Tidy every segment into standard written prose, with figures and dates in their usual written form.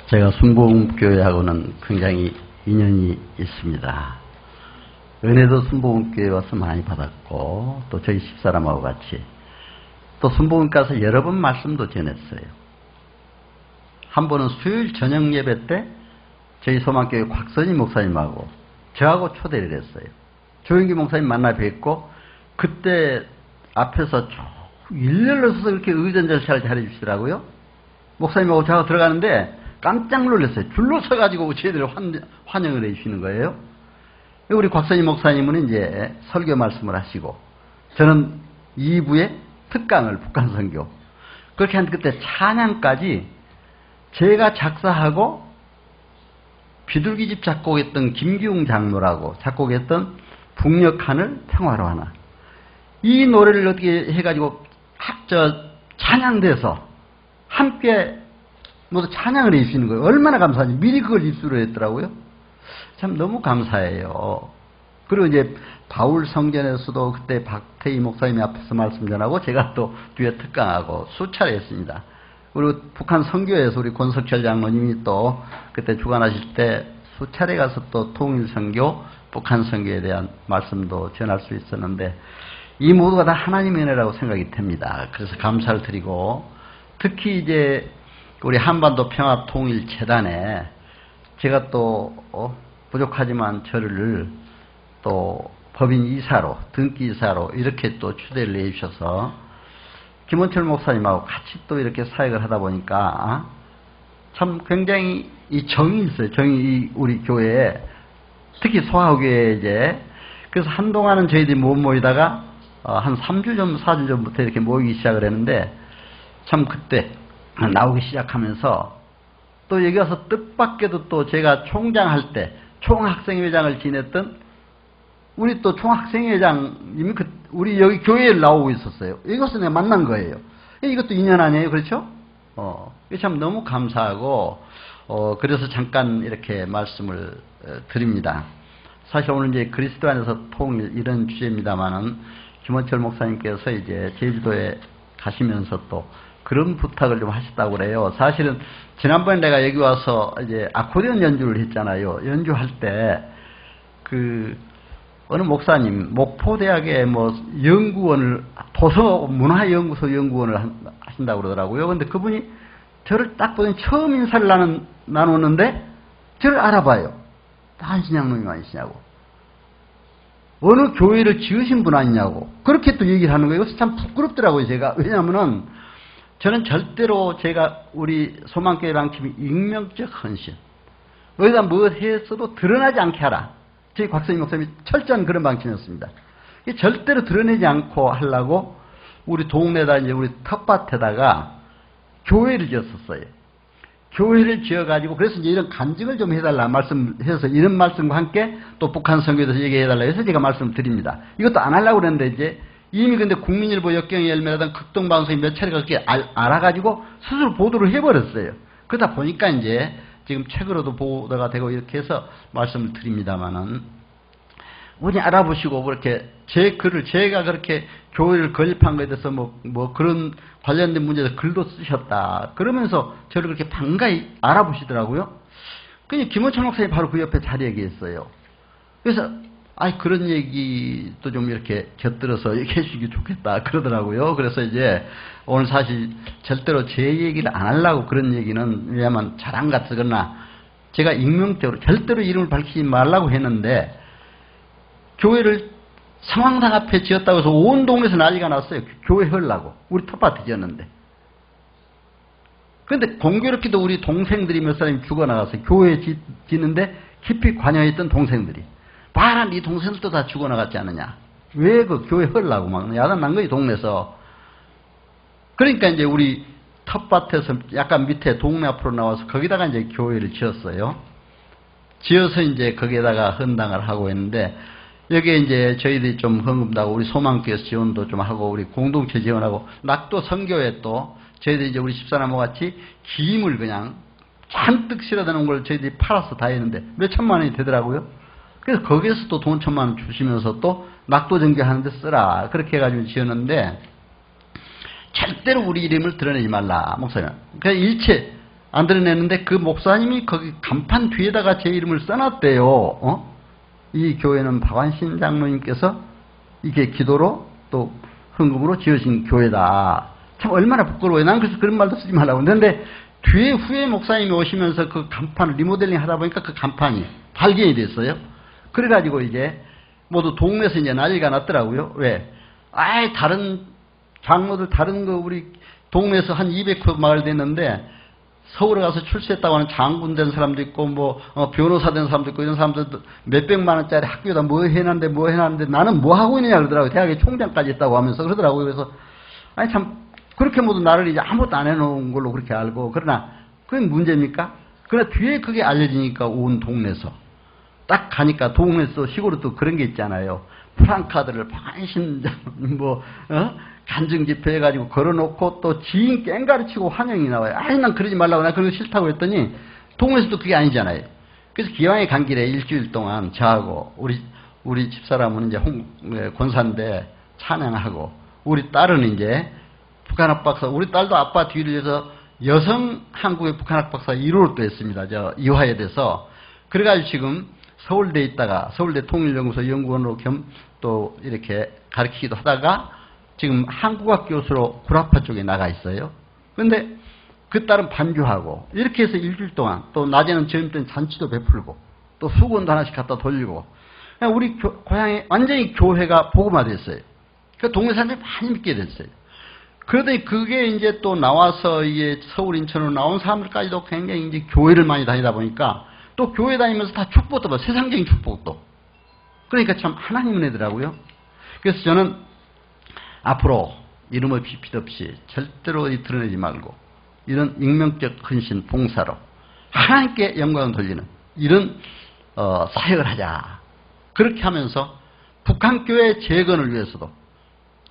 제가 순복음교회하고는 굉장히 인연이 있습니다. 은혜도 순복음교회 와서 많이 받았고, 또 저희 집사람하고 같이 또 순복음 가서 여러 번 말씀도 전했어요. 한 번은 수요일 저녁 예배 때 저희 소망교회 곽선희 목사님하고 저하고 초대를 했어요. 조영기 목사님 만나 뵙고, 그때 앞에서 쭉 일렬로 서서 이렇게 의전절차를 잘해주시더라고요. 목사님하고 저하고 들어가는데 깜짝 놀랐어요. 줄로 서가지고 저희들을 환영을 해주시는 거예요. 우리 곽선희 목사님은 이제 설교 말씀을 하시고, 저는 2부에 특강을 북한 선교. 그렇게 한 그때 찬양까지 제가 작사하고 비둘기집 작곡했던 김기웅 장로라고 작곡했던 북녘하늘 평화로 하나, 이 노래를 어떻게 해가지고 찬양돼서 함께 모두 찬양을 해주시는 거예요. 얼마나 감사한지. 미리 그걸 입수를 했더라고요. 참 너무 감사해요. 그리고 이제 바울 성전에서도 그때 박태희 목사님이 앞에서 말씀 전하고 제가 또 뒤에 특강하고 수차례 했습니다. 그리고 북한 선교에서 우리 권석철 장로님이 또 그때 주관하실 때 수차례 가서 또 통일 선교, 북한 선교에 대한 말씀도 전할 수 있었는데, 이 모두가 다 하나님의 은혜라고 생각이 됩니다. 그래서 감사를 드리고, 특히 이제 우리 한반도 평화통일재단에 제가 또 부족하지만 저를 또 법인 이사로, 등기 이사로 이렇게 또 추대를 해주셔서 김원철 목사님하고 같이 또 이렇게 사역을 하다 보니까 참 굉장히 이 정이 있어요. 정이 우리 교회에, 특히 소아교회에 이제. 그래서 한동안은 저희들이 못 모이다가 한 3주 전, 4주 전부터 이렇게 모이기 시작을 했는데, 참 그때 나오기 시작하면서 또 여기 와서 뜻밖에도 또 제가 총장할 때 총학생회장을 지냈던 우리 또 총학생회장님이 우리 여기 교회에 나오고 있었어요. 이것은 내가 만난 거예요. 이것도 인연 아니에요? 그렇죠? 참 너무 감사하고, 그래서 잠깐 이렇게 말씀을 드립니다. 사실 오늘 이제 그리스도 안에서 통일 이런 주제입니다만은, 김원철 목사님께서 이제 제주도에 가시면서 또 그런 부탁을 좀 하셨다고 그래요. 사실은 지난번에 내가 여기 와서 이제 아코디언 연주를 했잖아요. 연주할 때 어느 목사님 목포대학의 연구원을, 도서문화연구소 연구원을 하신다고 그러더라고요. 근데 그분이 저를 딱 보더니 처음 인사를 나누는데 저를 알아봐요. 한신양놈이 아니시냐고. 어느 교회를 지으신 분 아니냐고. 그렇게 또 얘기를 하는 거예요. 그래서 참 부끄럽더라고요, 제가. 왜냐하면은 저는 절대로 제가 우리 소망교회 방침이 익명적 헌신, 어디다 뭐 했어도 드러나지 않게 하라. 저희 곽선희 목사님이 철저한 그런 방침이었습니다. 절대로 드러내지 않고 하려고 우리 동네에다 이제 우리 텃밭에다가 교회를 지었었어요. 교회를 지어가지고, 그래서 이제 이런 간증을 좀 해달라 말씀해서, 이런 말씀과 함께 또 북한 선교에 대해서 얘기해달라 해서 제가 말씀드립니다. 이것도 안 하려고 그랬는데, 이제 이미 근데 국민일보 역경의 열매라던 극동방송이 몇 차례가 그렇게 알아가지고 스스로 보도를 해버렸어요. 그러다 보니까 이제 지금 책으로도 보도가 되고 이렇게 해서 말씀을 드립니다만은, 우리 알아보시고 그렇게 제 글을, 제가 그렇게 교회를 건립한 것에 대해서 뭐 그런 관련된 문제에서 글도 쓰셨다 그러면서 저를 그렇게 반가이 알아보시더라고요. 그냥 김원철 목사님이 바로 그 옆에 자리에 계셨어요. 그래서 그런 얘기도 좀 이렇게 곁들여서 얘기해 주시기 좋겠다 그러더라고요. 그래서 이제 오늘 사실 절대로 제 얘기를 안 하려고 그런 얘기는, 왜냐하면 자랑 같거나 제가 익명적으로 절대로 이름을 밝히지 말라고 했는데, 교회를 상황당 앞에 지었다고 해서 온 동네에서 난리가 났어요. 교회 하려고. 우리 텃밭에 지었는데. 그런데 공교롭게도 우리 동생들이 몇 사람이 죽어나갔어요. 교회 짓는데 깊이 관여했던 동생들이. 봐라, 네 동생들도 다 죽어나갔지 않느냐. 왜 그 교회 하려고 막 야단 난 거지, 동네에서. 그러니까 이제 우리 텃밭에서 약간 밑에 동네 앞으로 나와서 거기다가 이제 교회를 지었어요. 지어서 이제 거기에다가 헌당을 하고 있는데, 여기에 이제 저희들이 좀 헌금도 하고, 우리 소망교회에서 지원도 좀 하고, 우리 공동체 지원하고, 낙도 선교회 또 저희들이 이제 우리 집사람과 같이 김을 그냥 잔뜩 실어다 놓은 걸 저희들이 팔아서 다 했는데 몇 천만 원이 되더라고요. 그래서 거기에서 또 돈 1,000만 원 주시면서 또 낙도 전교하는데 쓰라. 그렇게 해가지고 지었는데, 절대로 우리 이름을 드러내지 말라, 목사님. 그냥 일체 안 드러내는데 그 목사님이 거기 간판 뒤에다가 제 이름을 써놨대요. 이 교회는 박완신 장로님께서 이게 기도로 또 헌금으로 지으신 교회다. 참 얼마나 부끄러워요. 난 그래서 그런 말도 쓰지 말라고 했는데 뒤에 후에 목사님이 오시면서 그 간판을 리모델링 하다 보니까 그 간판이 발견이 됐어요. 그래가지고 이제 모두 동네에서 이제 난리가 났더라고요. 왜? 다른 장로들 다른 거 우리 동네에서 한 200호 마을 됐는데 서울에 가서 출세했다고 하는 장군 된 사람도 있고 변호사 된 사람도 있고 이런 사람들도 몇백만 원짜리 학교에다 뭐 해놨는데 나는 뭐 하고 있느냐 그러더라고요. 대학에 총장까지 했다고 하면서 그러더라고요. 그래서 참 그렇게 모두 나를 이제 아무것도 안 해놓은 걸로 그렇게 알고 그러나 그게 문제입니까? 그러나 뒤에 그게 알려지니까 온 동네에서 딱 가니까 동네에서 시골에 또 그런 게 있잖아요. 프랑카드를 박완신 간증 집회 해가지고 걸어놓고 또 지인 깽가르치고 환영이 나와요. 난 그러지 말라고 나 그런 거 싫다고 했더니 동네에서도 그게 아니잖아요. 그래서 기왕에 간 길에 일주일 동안 저하고 우리 집사람은 이제 권사인데 찬양하고 우리 딸은 이제 북한학 박사 우리 딸도 아빠 뒤를 해서 여성 한국의 북한학 박사 1호를 또 했습니다. 이화에 돼서 그래가지고 지금 서울대에 있다가 서울대 통일연구소 연구원으로 겸 또 이렇게 가르치기도 하다가 지금 한국학 교수로 구라파 쪽에 나가 있어요. 그런데 그 딸은 반주하고 이렇게 해서 일주일 동안 또 낮에는 저녁 때는 잔치도 베풀고 또 수건도 하나씩 갖다 돌리고 우리 고향에 완전히 교회가 복음화됐어요. 그 동네 사람들이 많이 믿게 됐어요. 그러더니 그게 이제 또 나와서 이게 서울 인천으로 나온 사람들까지도 굉장히 이제 교회를 많이 다니다 보니까 또 교회 다니면서 다 축복도 봐. 세상적인 축복도. 그러니까 참 하나님 은혜더라고요. 그래서 저는 앞으로 이름 없이 빛 없이 절대로 드러내지 말고 이런 익명적 헌신 봉사로 하나님께 영광을 돌리는 이런 사역을 하자. 그렇게 하면서 북한교회 재건을 위해서도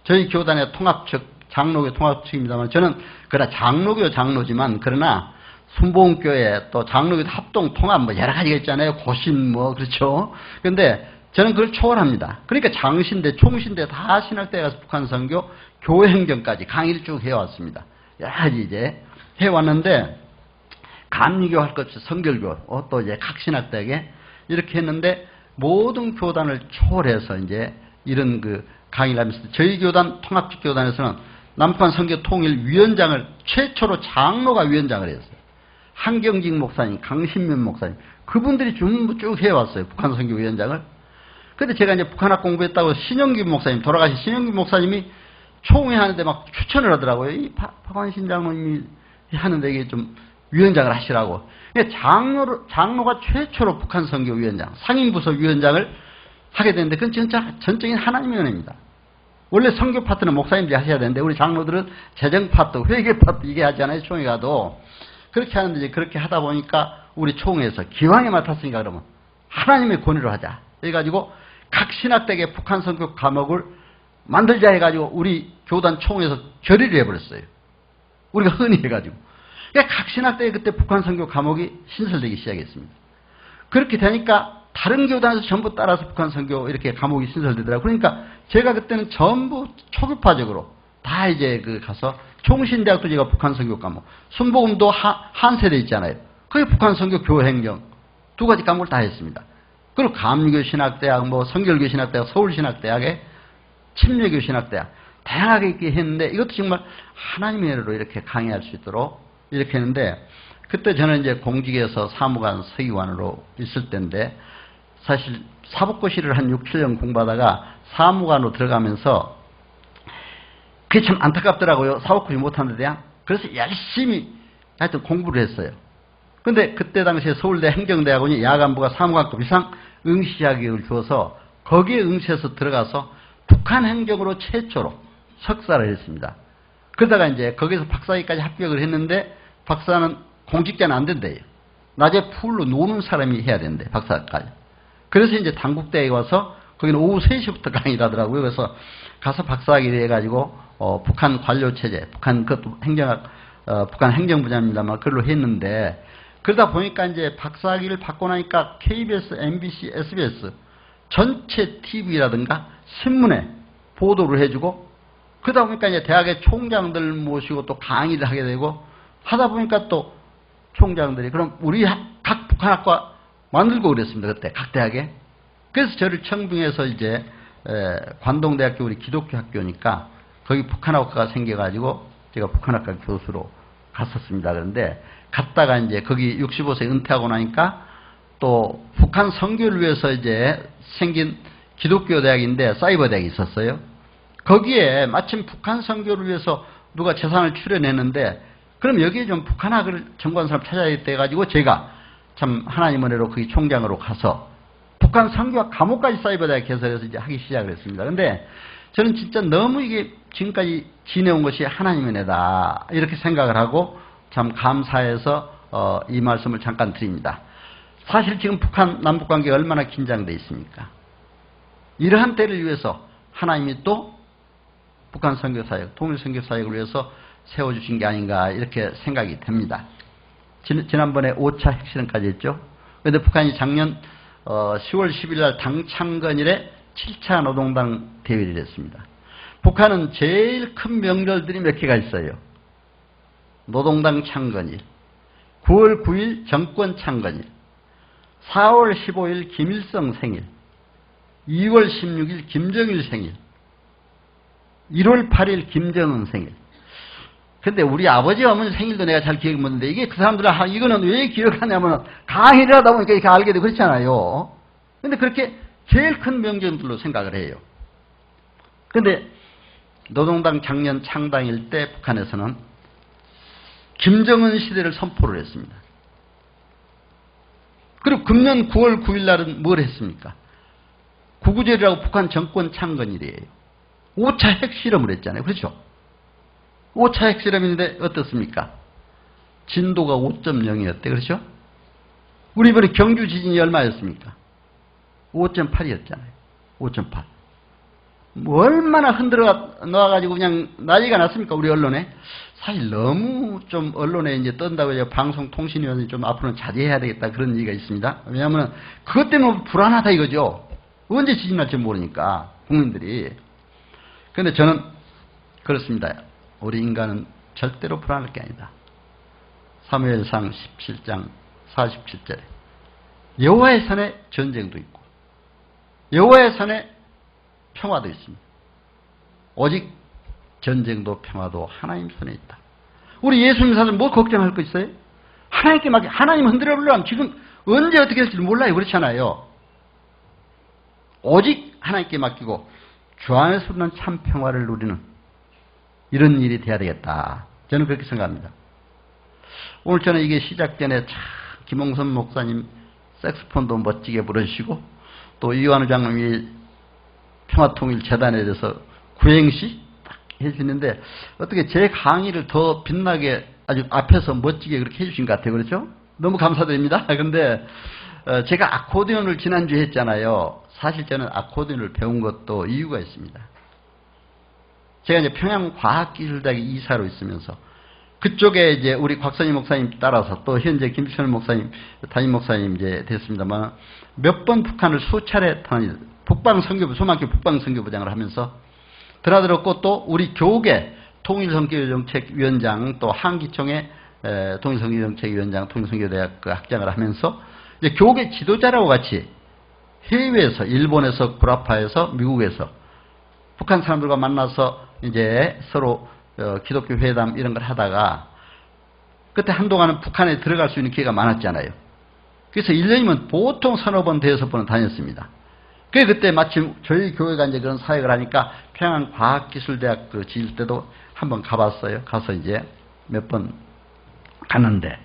저희 교단의 통합측 장로교 통합측입니다만 저는 그러나 장로지만 그러나 순복음교회 또 장로교 합동 통합 여러 가지가 있잖아요. 고신 그렇죠. 그런데 저는 그걸 초월합니다. 그러니까 장신대, 총신대 다 신학대에 가서 북한 선교, 교회 행정까지 강의를 쭉 해왔습니다. 여러 가지 이제 해왔는데 감리교 할 것 없이 성결교, 또 이제 각 신학대에 이렇게 했는데 모든 교단을 초월해서 이제 이런 그 강의를 하면서 저희 교단 통합적 교단에서는 남북한 선교 통일 위원장을 최초로 장로가 위원장을 했어요. 한경직 목사님, 강신면 목사님 그분들이 전부 쭉 해왔어요. 북한 선교 위원장을. 근데 제가 이제 북한학 공부했다고 신영규 목사님, 돌아가신 신영규 목사님이 총회 하는데 막 추천을 하더라고요. 이 박완신 장로님이 하는데 이게 좀 위원장을 하시라고. 장로가 최초로 북한 선교 위원장, 상임부서 위원장을 하게 되는데 그건 진짜 전적인 하나님의 은혜입니다. 원래 선교 파트는 목사님들이 하셔야 되는데 우리 장로들은 재정 파트, 회계 파트 이게 하잖아요. 총회 가도. 그렇게 하는데 이제 그렇게 하다 보니까 우리 총회에서 기왕에 맡았으니까 그러면 하나님의 권위로 하자. 해가지고 각 신학대에 북한 선교 과목을 만들자 해가지고 우리 교단 총회에서 결의를 해버렸어요. 우리가 흔히 해가지고. 그러니까 각 신학대에 그때 북한 선교 과목이 신설되기 시작했습니다. 그렇게 되니까 다른 교단에서 전부 따라서 북한 선교 이렇게 과목이 신설되더라고요. 그러니까 제가 그때는 전부 초급파적으로 다 이제 가서 총신대학도 제가 북한 선교 과목, 순복음도 한세대 있잖아요. 그게 북한 선교 교행정 두 가지 과목을 다 했습니다. 그리고 감리교 신학대학, 성결교 신학대학, 서울신학대학에 침례교 신학대학 다양하게 있게 했는데 이것도 정말 하나님의 은혜로 이렇게 강의할 수 있도록 이렇게 했는데 그때 저는 이제 공직에서 사무관 서기관으로 있을 때인데 사실 사법고시를 한 6, 7년 공부하다가 사무관으로 들어가면서 그게 참 안타깝더라고요. 사법고시 못하는 데야. 그래서 열심히 하여튼 공부를 했어요. 근데 그때 당시에 서울대 행정대학원이 야간부가 사무관급 이상 응시 자격을 주어서 거기에 응시해서 들어가서 북한 행정으로 최초로 석사를 했습니다. 그러다가 이제 거기서 박사학위까지 합격을 했는데 박사는 공직자는 안 된대요. 낮에 풀로 노는 사람이 해야 된대, 박사까지. 그래서 이제 당국대에 와서 거기는 오후 3시부터 강의를 하더라고요. 그래서 가서 박사학위를 해가지고 북한 관료체제, 그것도 북한 행정부장입니다만 그걸로 했는데 그러다 보니까 이제 박사학위를 받고 나니까 KBS, MBC, SBS 전체 TV라든가 신문에 보도를 해주고 그러다 보니까 이제 대학의 총장들 모시고 또 강의를 하게 되고 하다 보니까 또 총장들이 그럼 우리 각 북한학과 만들고 그랬습니다. 그때 각 대학에. 그래서 저를 청빙해서 이제 관동대학교 우리 기독교 학교니까 거기 북한학과가 생겨가지고 제가 북한학과 교수로 갔었습니다. 그런데 갔다가 이제 거기 65세 은퇴하고 나니까 또 북한 선교를 위해서 이제 생긴 기독교 대학인데 사이버 대학이 있었어요. 거기에 마침 북한 선교를 위해서 누가 재산을 출연했는데 그럼 여기에 좀 북한학을 전공한 사람 찾아야겠다 해가지고 제가 참 하나님 은혜로 거기 총장으로 가서 북한 선교학 과목까지 사이버 대학 개설해서 이제 하기 시작을 했습니다. 근데 저는 진짜 너무 이게 지금까지 지내온 것이 하나님 은혜다 이렇게 생각을 하고 참 감사해서 이 말씀을 잠깐 드립니다. 사실 지금 북한 남북 관계가 얼마나 긴장되어 있습니까? 이러한 때를 위해서 하나님이 또 북한 선교사역, 통일 선교사역을 위해서 세워주신 게 아닌가 이렇게 생각이 됩니다. 지난번에 5차 핵실험까지 했죠. 그런데 북한이 작년 10월 10일 날 당 창건일에 7차 노동당 대회를 했습니다. 북한은 제일 큰 명절들이 몇 개가 있어요. 노동당 창건일, 9월 9일 정권 창건일, 4월 15일 김일성 생일, 2월 16일 김정일 생일, 1월 8일 김정은 생일. 근데 우리 아버지 어머니 생일도 내가 잘 기억이 못하는데 이게 그 사람들은 이거는 왜 기억하냐면 강의를 하다 보니까 이렇게 알게 되고 그렇잖아요. 근데 그렇게 제일 큰 명절들로 생각을 해요. 근데 노동당 작년 창당일 때 북한에서는 김정은 시대를 선포를 했습니다. 그리고 금년 9월 9일 날은 뭘 했습니까? 구구절이라고 북한 정권 창건일이에요. 5차 핵실험을 했잖아요. 그렇죠? 5차 핵실험인데 어떻습니까? 진도가 5.0이었대. 그렇죠? 우리 이번에 경주 지진이 얼마였습니까? 5.8이었잖아요. 5.8. 뭐 얼마나 흔들어 놓아가지고 그냥 난리가 났습니까? 우리 언론에. 사실 너무 좀 언론에 이제 뜬다고 해서 방송통신위원회이 좀 앞으로는 자제해야 되겠다 그런 얘기가 있습니다. 왜냐하면 그것 때문에 불안하다 이거죠. 언제 지진 날지 모르니까 국민들이. 그런데 저는 그렇습니다. 우리 인간은 절대로 불안할 게 아니다. 사무엘상 17장 47절에 여호와의 손에 전쟁도 있고 여호와의 손에 평화도 있습니다. 오직 전쟁도 평화도 하나님 손에 있다. 우리 예수님 사실 뭐 걱정할 거 있어요? 하나님께 맡겨. 하나님 흔들어 보려면 지금 언제 어떻게 될지 몰라요. 그렇잖아요. 오직 하나님께 맡기고 주 안에서 누리는 참 평화를 누리는 이런 일이 돼야 되겠다. 저는 그렇게 생각합니다. 오늘 저는 이게 시작 전에 참 김홍선 목사님 색스폰도 멋지게 부르시고 또 이완우 장로님이 평화통일재단에 대해서 구행시 딱 해주시는데 어떻게 제 강의를 더 빛나게 아주 앞에서 멋지게 그렇게 해주신 것 같아요. 그렇죠? 너무 감사드립니다. 그런데 제가 아코디언을 지난주에 했잖아요. 사실 저는 아코디언을 배운 것도 이유가 있습니다. 제가 이제 평양과학기술대학에 이사로 있으면서 그쪽에 이제 우리 곽선희 목사님 따라서 또 현재 김철 목사님, 담임 목사님 이제 됐습니다만 몇 번 북한을 수차례 북방선교부, 소망교 북방선교부장을 하면서 드나들었고 또 우리 교계 통일선교정책위원장 또 한기총의 통일선교정책위원장, 통일선교대학 그 학장을 하면서 이제 교계 지도자라고 같이 해외에서 일본에서 구라파에서 미국에서 북한 사람들과 만나서 이제 서로 기독교 회담 이런 걸 하다가 그때 한동안은 북한에 들어갈 수 있는 기회가 많았잖아요. 그래서 1년이면 보통 서너 번 대여섯 번은 다녔습니다. 그때 마침 저희 교회가 이제 그런 사역을 하니까 평양과학기술대학 그 지을 때도 한번 가봤어요. 가서 이제 몇 번 갔는데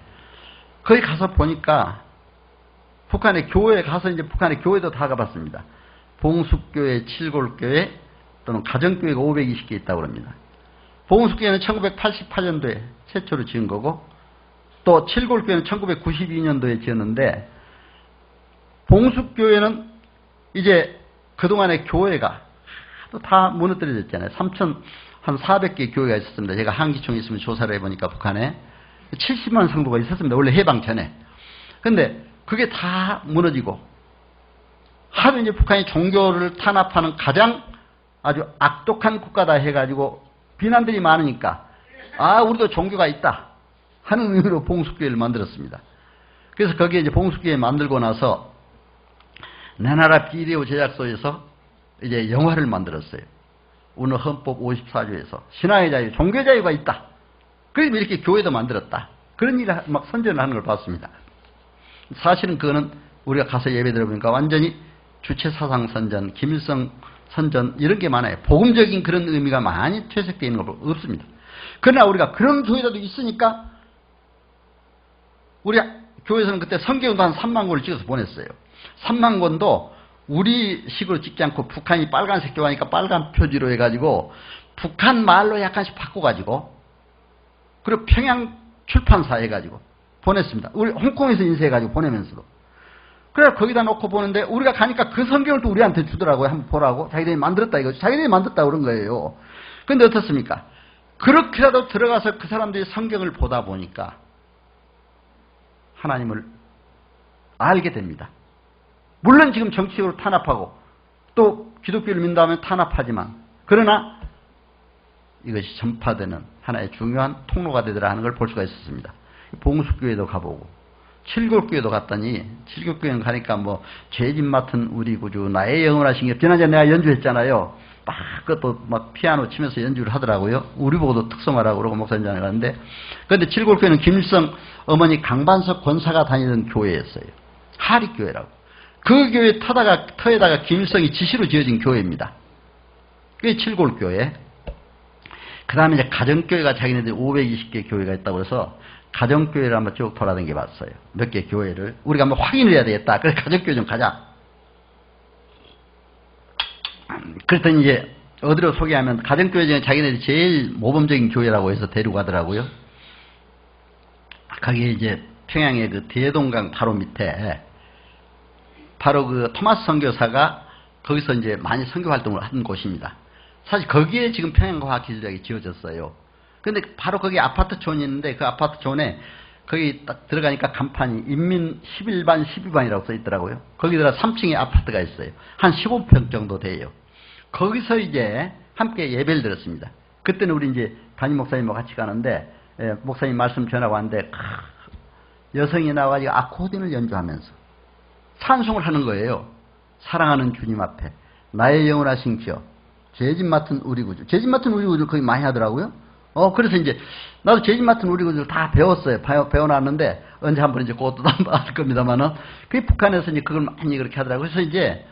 거기 가서 보니까 북한의 교회에 가서 이제 북한의 교회도 다 가봤습니다. 봉숙교회, 칠골교회 또는 가정교회가 520개 있다고 합니다. 봉숙교회는 1988년도에 최초로 지은 거고 또 칠골교회는 1992년도에 지었는데 봉숙교회는 이제 그동안의 교회가 또 다 무너뜨려졌잖아요. 한 400개 교회가 있었습니다. 제가 한기총에 있으면 조사를 해보니까 북한에 70만 성도가 있었습니다. 원래 해방 전에. 근데 그게 다 무너지고 하도 이제 북한이 종교를 탄압하는 가장 아주 악독한 국가다 해가지고 비난들이 많으니까 아 우리도 종교가 있다 하는 의미로 봉숙교회를 만들었습니다. 그래서 거기에 이제 봉숙교회 만들고 나서 내 나라 비디오 제작소에서 이제 영화를 만들었어요. 오늘 헌법 54조에서 신앙의 자유, 종교 자유가 있다. 그래서 이렇게 교회도 만들었다. 그런 일을 막 선전을 하는 걸 봤습니다. 사실은 그거는 우리가 가서 예배 들어보니까 완전히 주체사상 선전, 김일성 선전 이런 게 많아요. 복음적인 그런 의미가 많이 퇴색되어 있는 거 없습니다. 그러나 우리가 그런 교회도 있으니까 우리 교회에서는 그때 성경도 한 3만 권을 찍어서 보냈어요. 3만 권도 우리 식으로 찍지 않고 북한이 빨간색 좋아하니까 빨간 표지로 해가지고 북한 말로 약간씩 바꿔가지고 그리고 평양 출판사 해가지고 보냈습니다. 우리 홍콩에서 인쇄해가지고 보내면서도. 그래 거기다 놓고 보는데 우리가 가니까 그 성경을 또 우리한테 주더라고요. 한번 보라고. 자기들이 만들었다 이거. 자기들이 만들었다 그런 거예요. 그런데 어떻습니까? 그렇게라도 들어가서 그 사람들이 성경을 보다 보니까 하나님을 알게 됩니다. 물론 지금 정치적으로 탄압하고 또 기독교를 믿는다면 탄압하지만 그러나 이것이 전파되는 하나의 중요한 통로가 되더라 하는 걸 볼 수가 있었습니다. 봉숙교회도 가보고 칠곡교회도 갔더니 칠곡교회는 가니까 뭐 죄짐 맡은 우리 구주 나의 영원하신 게 지난주에 내가 연주했잖아요. 막 그것도 막 피아노 치면서 연주를 하더라고요. 우리 보고도 특성화라고 그러고 목사님장에 갔는데 그런데 칠곡교회는 김일성 어머니 강반석 권사가 다니던 교회였어요. 하립교회라고. 그 교회 터에다가 김일성이 지시로 지어진 교회입니다. 그게 칠골교회. 그 다음에 이제 가정교회가 자기네들이 520개 교회가 있다고 해서 가정교회를 한번 쭉 돌아다녀 봤어요. 몇 개 교회를. 우리가 한번 확인을 해야 되겠다. 그래서 가정교회 좀 가자. 그랬더니 이제 어디로 소개하면 가정교회 중에 자기네들이 제일 모범적인 교회라고 해서 데려가더라고요. 거기에 이제 평양의 그 대동강 바로 밑에 바로 그 토마스 선교사가 거기서 이제 많이 선교 활동을 한 곳입니다. 사실 거기에 지금 평양과학기술대학이 지어졌어요. 근데 바로 거기 아파트촌이 있는데 그 아파트촌에 거기 딱 들어가니까 간판이 인민 11반 12반이라고 써 있더라고요. 거기 들어가 3층에 아파트가 있어요. 한 15평 정도 돼요. 거기서 이제 함께 예배를 드렸습니다. 그때는 우리 이제 담임 목사님과 같이 가는데 목사님 말씀 전하고 왔는데 여성이 나와가지고 아코디언을 연주하면서 찬송을 하는 거예요. 사랑하는 주님 앞에 나의 영원하신 기업 죄짐 맡은 우리 구주. 죄짐 맡은 우리 구주를 거기 많이 하더라고요. 그래서 이제 나도 죄짐 맡은 우리 구주를 다 배웠어요. 배워놨는데 언제 한번 이제 그것도 한번 할 겁니다만은 그게 북한에서 이제 그걸 많이 그렇게 하더라고요. 그래서 이제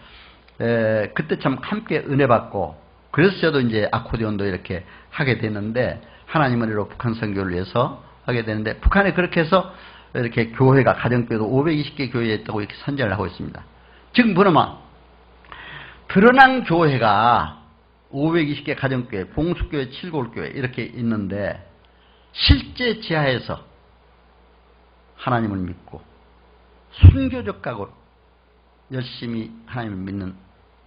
그때 참 함께 은혜 받고 그래서 저도 이제 아코디언도 이렇게 하게 되는데 하나님 은혜로 북한 선교를 위해서 하게 되는데 북한에 그렇게 해서 이렇게 교회가 가정교회도 520개 교회에 있다고 이렇게 선전을 하고 있습니다. 지금 보면 드러난 교회가 520개 가정교회, 봉숙교회, 칠골교회 이렇게 있는데 실제 지하에서 하나님을 믿고 순교적 각오로 열심히 하나님을 믿는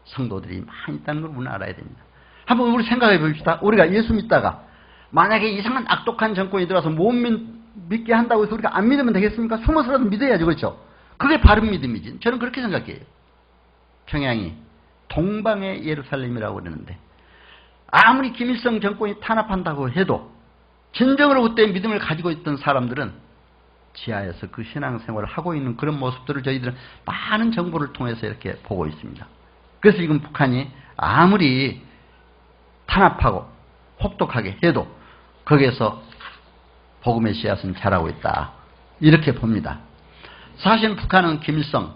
성도들이 많이 있다는 걸 우리는 알아야 됩니다. 한번 우리 생각해 봅시다. 우리가 예수 믿다가 만약에 이상한 악독한 정권이 들어와서 못 믿게 한다고 해서 우리가 안 믿으면 되겠습니까? 숨어서라도 믿어야죠. 그렇죠? 그게 바른 믿음이지. 저는 그렇게 생각해요. 평양이 동방의 예루살렘이라고 그러는데 아무리 김일성 정권이 탄압한다고 해도 진정으로 그때 믿음을 가지고 있던 사람들은 지하에서 그 신앙생활을 하고 있는 그런 모습들을 저희들은 많은 정보를 통해서 이렇게 보고 있습니다. 그래서 지금 북한이 아무리 탄압하고 혹독하게 해도 거기에서 복음의 씨앗은 자라고 있다. 이렇게 봅니다. 사실 북한은 김일성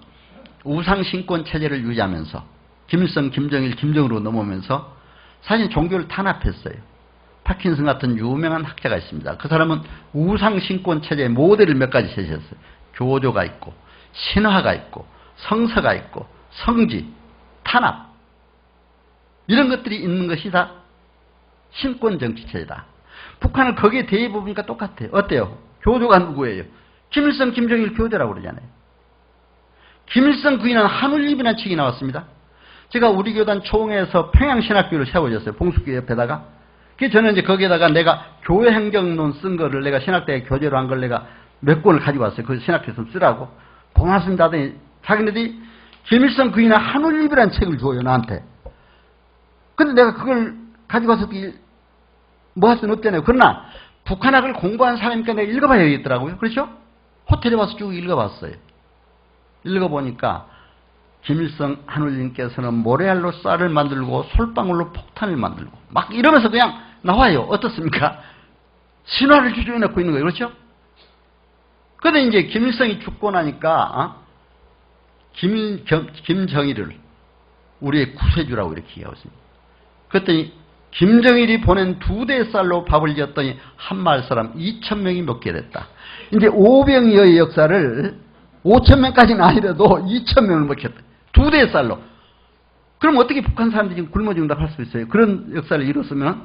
우상신권 체제를 유지하면서 김일성, 김정일, 김정으로 넘어오면서 사실 종교를 탄압했어요. 파킨슨 같은 유명한 학자가 있습니다. 그 사람은 우상신권 체제의 모델을 몇 가지 제시했어요. 교조가 있고 신화가 있고 성서가 있고 성지, 탄압 이런 것들이 있는 것이 다 신권 정치 체제다. 북한은 거기에 대입해보니까 똑같아요. 어때요? 교조가 누구예요? 김일성, 김정일 교조라고 그러잖아요. 김일성 부인은 한울림이라는 책이 나왔습니다. 제가 우리 교단 총회에서 평양신학교를 세워줬어요. 봉숙교 옆에다가. 그래서 저는 이제 거기에다가 내가 교회 행정론 쓴 거를 내가 신학대에 교재로 한 걸 내가 몇 권을 가지고 왔어요. 그 신학교에서 쓰라고. 고맙습니다 하더니 자기네들이 김일성 부인은 한울림이라는 책을 줘요. 나한테. 근데 내가 그걸 가지고 와서 뭐 할 수는 없잖아요. 그러나 북한학을 공부한 사람이니까 내가 읽어봐야겠더라고요. 그렇죠? 호텔에 와서 쭉 읽어봤어요. 읽어보니까 김일성 한울님께서는 모래알로 쌀을 만들고 솔방울로 폭탄을 만들고 막 이러면서 그냥 나와요. 어떻습니까? 신화를 주저해 놓고 있는 거예요. 그렇죠? 그런데 이제 김일성이 죽고 나니까 김정일을 우리의 구세주라고 이렇게 얘기하고 있습니다. 그랬더니 김정일이 보낸 2대 쌀로 밥을 지었더니 한마을 사람 2,000명이 먹게 됐다. 이제 500여의 역사를 5,000명까지는 아니라도 2,000명을 먹겠다. 2대 쌀로. 그럼 어떻게 북한 사람들이 지금 굶어 죽는다고 할 수 있어요? 그런 역사를 이뤘으면.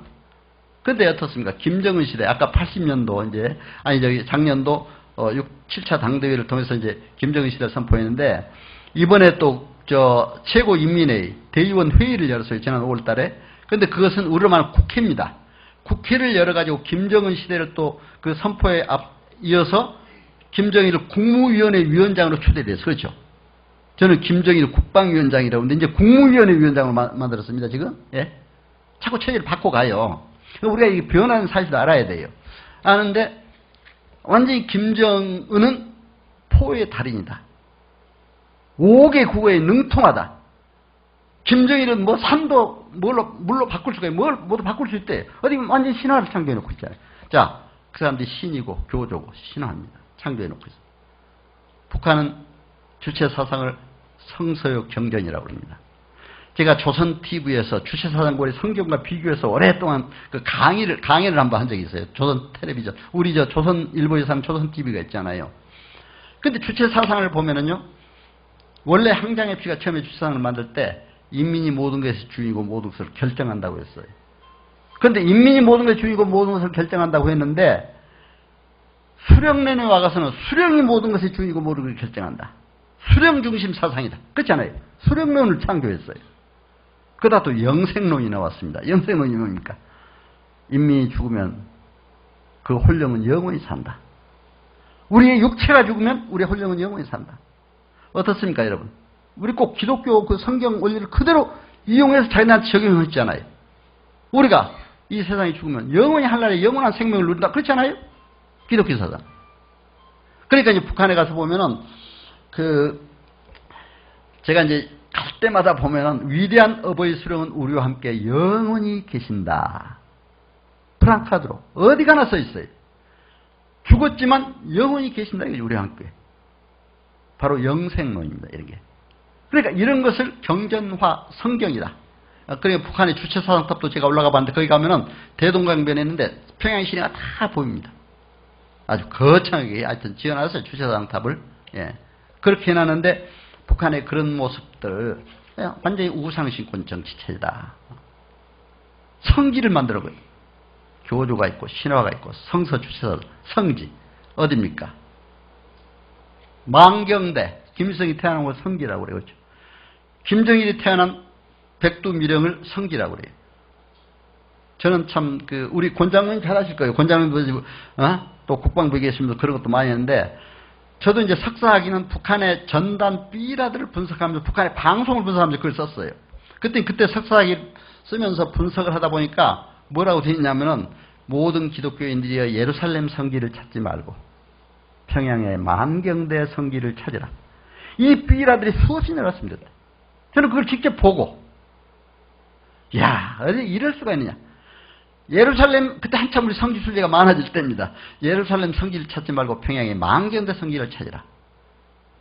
근데 어떻습니까? 김정은 시대, 아까 80년도 이제, 작년도 7차 당대회를 통해서 이제 김정은 시대를 선포했는데, 이번에 또, 최고인민회의, 대의원 회의를 열었어요. 지난 5월 달에. 근데 그것은 우리로 말하면 국회입니다. 국회를 열어가지고 김정은 시대를 또 그 선포에 이어서 김정일을 국무위원회 위원장으로 초대돼서 그렇죠. 저는 김정일 국방위원장이라고 하는데 이제 국무위원회 위원장으로 만들었습니다. 지금. 예? 자꾸 체제를 바꿔가요. 우리가 이게 변하는 사실을 알아야 돼요. 아는데 완전히 김정은은 포의 달인이다. 5개 국어에 능통하다. 김정일은 뭐 산도 물로 바꿀 수가 있고 뭐도 바꿀 수 있대. 어디 완전 신화를 창조해놓고 있잖아요. 자, 그 사람들이 신이고 교조고 신화입니다. 창조해놓고 있어요. 북한은 주체 사상을 성서역 정전이라고 합니다. 제가 조선 TV에서 주체 사상권의 성경과 비교해서 오랫동안 그 강의를 한번 한 적이 있어요. 조선 텔레비전. 우리 조선 일보에서 하는 조선 TV가 있잖아요. 근데 주체 사상을 보면은요, 원래 항장의 피가 처음에 주체 사상을 만들 때 인민이 모든 것의 주인이고 모든 것을 결정한다고 했어요. 그런데 인민이 모든 것의 주인이고 모든 것을 결정한다고 했는데 수령론에 와가서는 수령이 모든 것의 주인이고 모든 것을 결정한다. 수령 중심 사상이다. 그렇잖아요. 수령론을 창조했어요. 그러다 또 영생론이 나왔습니다. 영생론이 뭡니까? 인민이 죽으면 그 혼령은 영원히 산다. 우리의 육체가 죽으면 우리의 혼령은 영원히 산다. 어떻습니까, 여러분? 우리 꼭 기독교 그 성경 원리를 그대로 이용해서 자기한테 적용했잖아요. 우리가 이 세상이 죽으면 영원히 하늘에 영원한 생명을 누린다. 그렇잖아요? 기독교 사상. 그러니까 이제 북한에 가서 보면은 제가 이제 갈 때마다 보면은 위대한 어버이 수령은 우리와 함께 영원히 계신다. 프랑카드로 어디 가나 써 있어요. 죽었지만 영원히 계신다. 이게 우리와 함께. 바로 영생론입니다. 이런 게. 그러니까 이런 것을 경전화 성경이다. 그러니까 북한의 주체사상탑도 제가 올라가 봤는데 거기 가면은 대동강변에 있는데 평양 시내가 다 보입니다. 아주 거창하게 하여튼 지어놨어요. 주체사상탑을. 예. 그렇게 해놨는데 북한의 그런 모습들 완전히 우상신권 정치체다. 성지를 만들어버려요. 교조가 있고 신화가 있고 성서 주체사 성지 어딥니까? 망경대 김일성이 태어난 걸 성지라고 그래요. 그렇죠? 김정일이 태어난 백두미령을 성지라고 그래요. 저는 참 우리 권장님 잘 아실 거예요. 권장님도 또 국방부에 계시면서 그런 것도 많이 했는데 저도 이제 석사학위는 북한의 전단 B라들을 분석하면서 북한의 방송을 분석하면서 그걸 썼어요. 그때 석사학위 쓰면서 분석을 하다 보니까 뭐라고 되어 있냐면은 모든 기독교인들이 예루살렘 성지를 찾지 말고 평양의 만경대 성지를 찾으라. 이 B라들이 수없이 내렸습니다. 저는 그걸 직접 보고 어디 이럴 수가 있느냐. 예루살렘 그때 한참 우리 성지 순례가 많아질 때입니다. 예루살렘 성지를 찾지 말고 평양의 만경대 성지를 찾으라.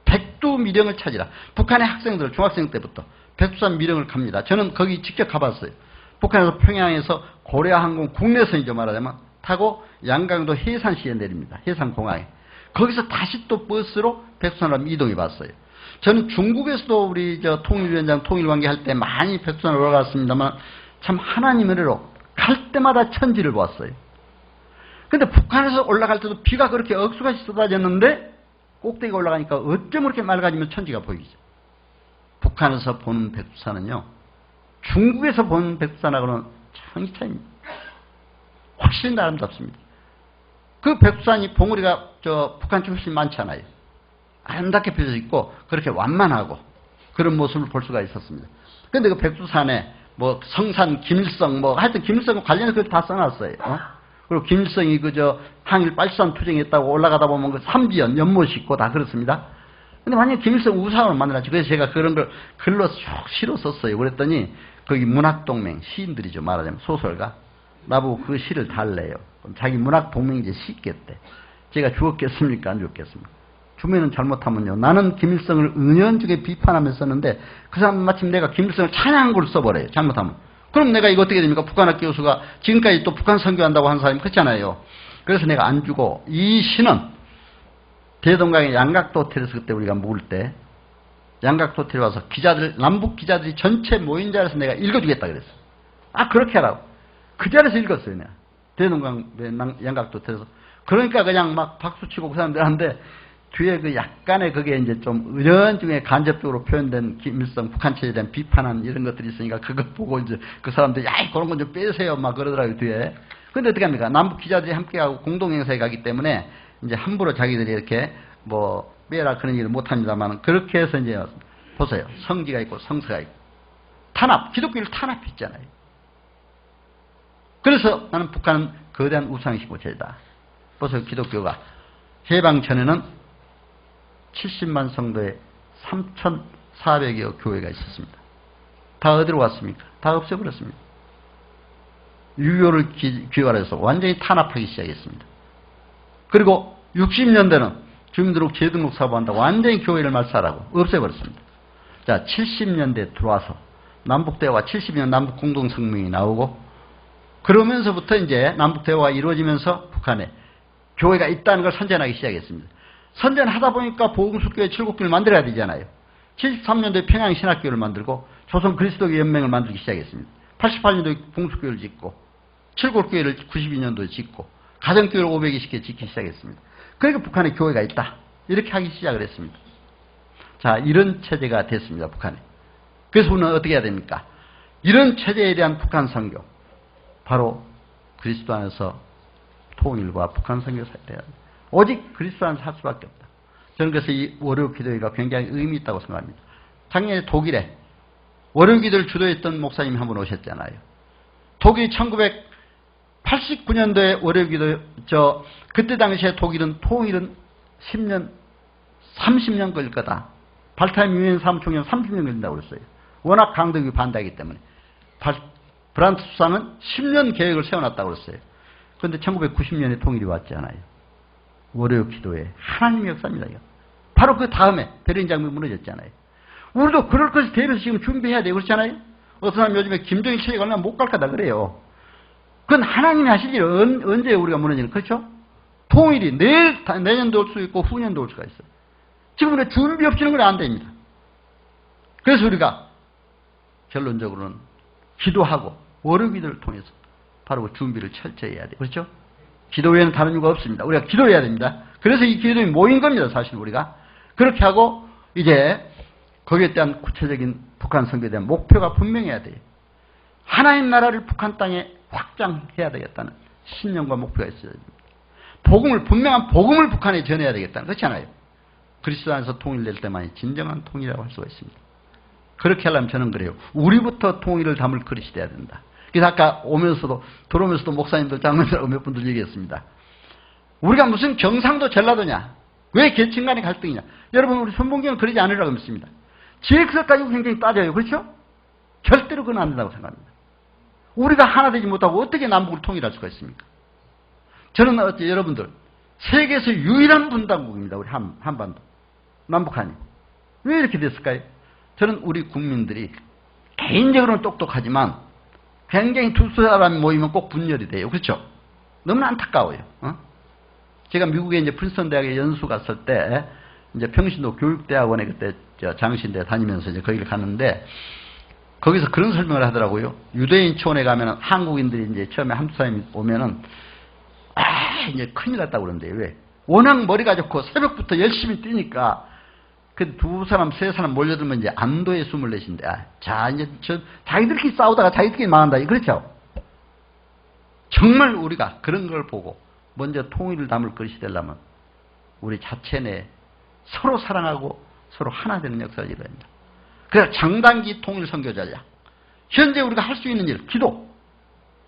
백두미령을 찾으라. 북한의 학생들 중학생 때부터 백두산 미령을 갑니다. 저는 거기 직접 가봤어요. 북한에서 평양에서 고려항공 국내선이죠 말하자면 타고 양강도 해산시에 내립니다. 해산공항에. 거기서 다시 또 버스로 백두산으로 이동해 봤어요. 저는 중국에서도 우리 통일위원장 통일관계 할 때 많이 백두산을 올라갔습니다만 참 하나님의 은혜로 갈 때마다 천지를 보았어요. 근데 북한에서 올라갈 때도 비가 그렇게 억수같이 쏟아졌는데 꼭대기가 올라가니까 어쩜 그렇게 맑아지면 천지가 보이죠. 북한에서 보는 백두산은요. 중국에서 보는 백두산하고는 천지 차이입니다. 훨씬 아름답습니다. 그 백두산이 봉우리가 북한 쪽 훨씬 많잖아요. 아름답게 펴져 있고 그렇게 완만하고 그런 모습을 볼 수가 있었습니다. 그런데 그 백두산에 뭐 성산 김일성 하여튼 김일성 관련해서 그걸 다 써놨어요. 그리고 김일성이 항일 빨치산 투쟁했다고 올라가다 보면 그 삼지연, 연못 싣고 다 그렇습니다. 근데 만약에 김일성 우상을 만들었지. 그래서 제가 그런 걸 글로 쭉 시로 썼어요. 그랬더니 거기 문학동맹, 시인들이죠. 말하자면 소설가. 나보고 그 시를 달래요. 그럼 자기 문학동맹 이제 싣겠대. 제가 죽었겠습니까? 안 죽었겠습니까? 주면은 잘못하면요. 나는 김일성을 은연중에 비판하면서 썼는데 그 사람 마침 내가 김일성을 찬양한 걸 써버려요. 잘못하면. 그럼 내가 이거 어떻게 됩니까? 북한학 교수가 지금까지 또 북한 선교한다고 한 사람이 그렇잖아요. 그래서 내가 안 주고 이 시는 대동강의 양각도 호텔에서 그때 우리가 묵을 때 양각도 호텔에 와서 기자들, 남북 기자들이 전체 모인 자리에서 내가 읽어주겠다 그랬어. 아, 그렇게 하라고. 그 자리에서 읽었어요, 내가. 대동강 양각도 호텔에서. 그러니까 그냥 막 박수치고 그 사람들 하는데 뒤에 그 약간의 그게 이제 좀 은연중에 간접적으로 표현된 김일성 북한 체제에 대한 비판한 이런 것들이 있으니까 그거 보고 이제 그 사람들이 야, 그런 건 좀 빼세요. 막 그러더라고요, 뒤에. 근데 어떻게 합니까? 남북 기자들이 함께하고 공동행사에 가기 때문에 이제 함부로 자기들이 이렇게 뭐 빼라 그런 일을 못 합니다만 그렇게 해서 이제 보세요. 성지가 있고 성서가 있고. 탄압, 기독교를 탄압했잖아요. 그래서 나는 북한은 거대한 우상신고 제다. 보세요. 기독교가 해방 전에는 70만 성도에 3,400여 교회가 있었습니다. 다 어디로 갔습니까? 다 없애버렸습니다. 유교를 귀환해서 완전히 탄압하기 시작했습니다. 그리고 60년대는 주민등록 재등록 사업한다고 완전히 교회를 말살하고 없애버렸습니다. 자, 70년대 들어와서 남북대화가 70년 남북공동성명이 나오고 그러면서부터 이제 남북대화가 이루어지면서 북한에 교회가 있다는 걸 선전하기 시작했습니다. 선전하다 보니까 보금숙교회 7국교를 만들어야 되잖아요. 73년도에 평양신학교를 만들고 조선 그리스도교 연맹을 만들기 시작했습니다. 88년도에 봉숙교회를 짓고 7국교회를 92년도에 짓고 가정교회를 520개 짓기 시작했습니다. 그러니까 북한에 교회가 있다. 이렇게 하기 시작을 했습니다. 자, 이런 체제가 됐습니다. 북한에. 그래서 우리는 어떻게 해야 됩니까? 이런 체제에 대한 북한 선교. 바로 그리스도 안에서 통일과 북한 선교 사회야. 오직 그리스도 안에서 할 수밖에 없다. 저는 그래서 이 월요 기도회가 굉장히 의미 있다고 생각합니다. 작년에 독일에 월요 기도를 주도했던 목사님이 한 분 오셨잖아요. 독일이 1989년도에 월요 기도, 그때 당시에 독일은 통일은 10년, 30년 걸릴 거다. 발타임 유엔 사무총장 30년 걸린다고 그랬어요. 워낙 강대국이 반대하기 때문에. 브란트 수상은 10년 계획을 세워놨다고 그랬어요. 그런데 1990년에 통일이 왔잖아요. 월요 기도회. 하나님의 역사입니다. 이거. 바로 그 다음에 베를린 장벽이 무너졌잖아요. 우리도 그럴 것을 대비해서 지금 준비해야 돼요. 그렇잖아요. 어떤 사람 요즘에 김정일 체제가 얼마나 못 갈 거다 그래요. 그건 하나님이 하실 일 언제 우리가 무너지는 그렇죠? 통일이 내년도 올 수 있고 후년도 올 수가 있어요. 지금 우리가 준비 없이는 그래 안 됩니다. 그래서 우리가 결론적으로는 기도하고 월요 기도를 통해서 바로 그 준비를 철저히 해야 돼요. 그렇죠? 기도 외에는 다른 이유가 없습니다. 우리가 기도해야 됩니다. 그래서 이 기도에 모인 겁니다. 사실 우리가. 그렇게 하고 이제 거기에 대한 구체적인 북한 선교에 대한 목표가 분명해야 돼요. 하나님 나라를 북한 땅에 확장해야 되겠다는 신념과 목표가 있어야 됩니다. 분명한 복음을 북한에 전해야 되겠다는 그렇잖아요. 그리스도 안에서 통일될 때만이 진정한 통일이라고 할 수가 있습니다. 그렇게 하려면 저는 그래요. 우리부터 통일을 담을 그릇이 돼야 된다. 그래서 아까 들어오면서도 목사님들, 장로님들하고 몇 분들 얘기했습니다. 우리가 무슨 경상도 전라도냐? 왜 계층 간의 갈등이냐? 여러분, 우리 선봉경은 그러지 않으라고 믿습니다. 지역서 가지고 굉장히 따져요. 그렇죠? 절대로 그건 안 된다고 생각합니다. 우리가 하나 되지 못하고 어떻게 남북을 통일할 수가 있습니까? 저는 여러분들, 세계에서 유일한 분단국입니다. 우리 한반도. 남북한이. 왜 이렇게 됐을까요? 저는 우리 국민들이 개인적으로는 똑똑하지만 굉장히 두 사람이 모이면 꼭 분열이 돼요. 그렇죠? 너무나 안타까워요. 제가 미국에 이제 프린스턴 대학에 연수 갔을 때 이제 평신도 교육대학원에 그때 장신대 다니면서 이제 거기를 갔는데 거기서 그런 설명을 하더라고요. 유대인촌에 가면은 한국인들이 이제 처음에 한두 사람이 오면은 이제 큰일 났다고 그러는데 왜? 워낙 머리가 좋고 새벽부터 열심히 뛰니까 그 두 사람, 세 사람 몰려들면 이제 안도의 숨을 내쉰대. 자, 이제 자기들끼리 싸우다가 자기들끼리 망한다. 그렇죠? 정말 우리가 그런 걸 보고 먼저 통일을 담을 것이 되려면 우리 자체 내 서로 사랑하고 서로 하나 되는 역사가 이루어야 됩니다. 그래서 장단기 통일 선교자야. 현재 우리가 할 수 있는 일, 기도.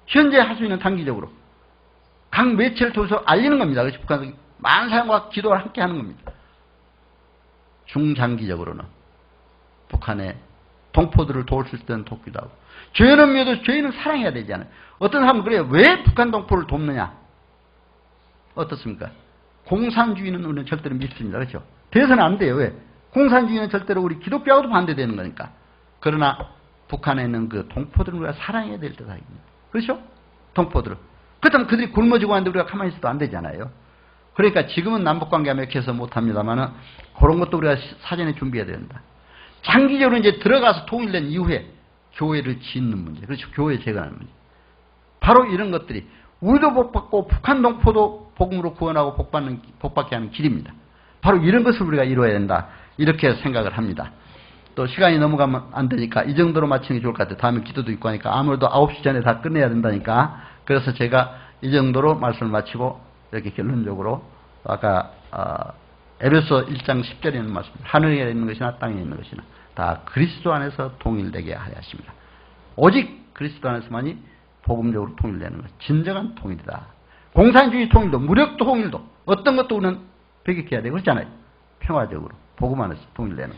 현재 할 수 있는 단기적으로. 각 매체를 통해서 알리는 겁니다. 그래서 북한은 많은 사람과 기도를 함께 하는 겁니다. 중장기적으로는 북한의 동포들을 도울 수 있을 때는 돕기도 하고, 죄는 미워도 죄인을 사랑해야 되잖아요. 어떤 사람은 그래요. 왜 북한 동포를 돕느냐? 어떻습니까? 공산주의는 우리는 절대로 믿습니다. 그렇죠? 돼서는 안 돼요. 왜? 공산주의는 절대로 우리 기독교하고도 반대되는 거니까. 그러나 북한에 있는 그 동포들을 우리가 사랑해야 될 때다. 그렇죠? 동포들을. 그렇다면 그들이 굶어지고 하는데 우리가 가만히 있어도 안 되잖아요. 그러니까 지금은 남북관계가 맥혀서 못합니다만 그런 것도 우리가 사전에 준비해야 된다. 장기적으로 이제 들어가서 통일된 이후에 교회를 짓는 문제. 그렇죠. 교회 재건하는 문제. 바로 이런 것들이 우리도 복받고 북한 동포도 복음으로 구원하고 복받게 하는 길입니다. 바로 이런 것을 우리가 이루어야 된다. 이렇게 생각을 합니다. 또 시간이 넘어가면 안 되니까 이 정도로 마치는 게 좋을 것 같아요. 다음에 기도도 있고 하니까 아무래도 9시 전에 다 끝내야 된다니까. 그래서 제가 이 정도로 말씀을 마치고 이렇게 결론적으로 아까 에베소 1장 10절에 있는 말씀, 하늘에 있는 것이나 땅에 있는 것이나 다 그리스도 안에서 통일되게 하려 하십니다. 오직 그리스도 안에서만이 복음적으로 통일되는 것, 진정한 통일이다. 공산주의 통일도, 무력 통일도, 어떤 것도 우리는 배격해야 되고 그렇잖아요. 평화적으로 복음 안에서 통일되는 것.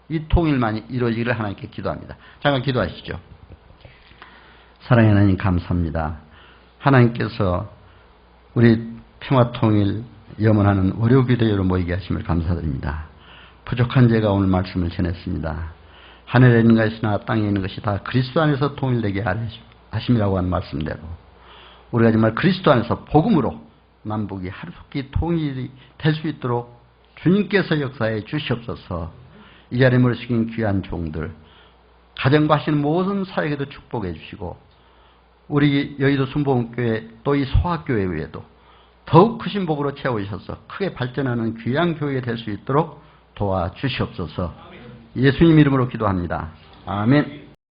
이 통일만이 이루어지기를 하나님께 기도합니다. 잠깐 기도하시죠. 사랑하는 하나님 감사합니다. 하나님께서 우리 평화통일 염원하는 월요기도회로 모이게 하심을 감사드립니다. 부족한 제가 오늘 말씀을 전했습니다. 하늘에 있는 것이나 땅에 있는 것이 다 그리스도 안에서 통일되게 하심이라고 하는 말씀대로 우리가 정말 그리스도 안에서 복음으로 남북이 하루속히 통일이 될 수 있도록 주님께서 역사해 주시옵소서. 이 자리에 모시긴 귀한 종들, 가정과 하시는 모든 사역에도 축복해 주시고 우리 여의도 순복음교회 또 이 소학교회 외에도 더욱 크신 복으로 채우셔서 크게 발전하는 귀한 교회가 될 수 있도록 도와주시옵소서. 예수님 이름으로 기도합니다. 아멘.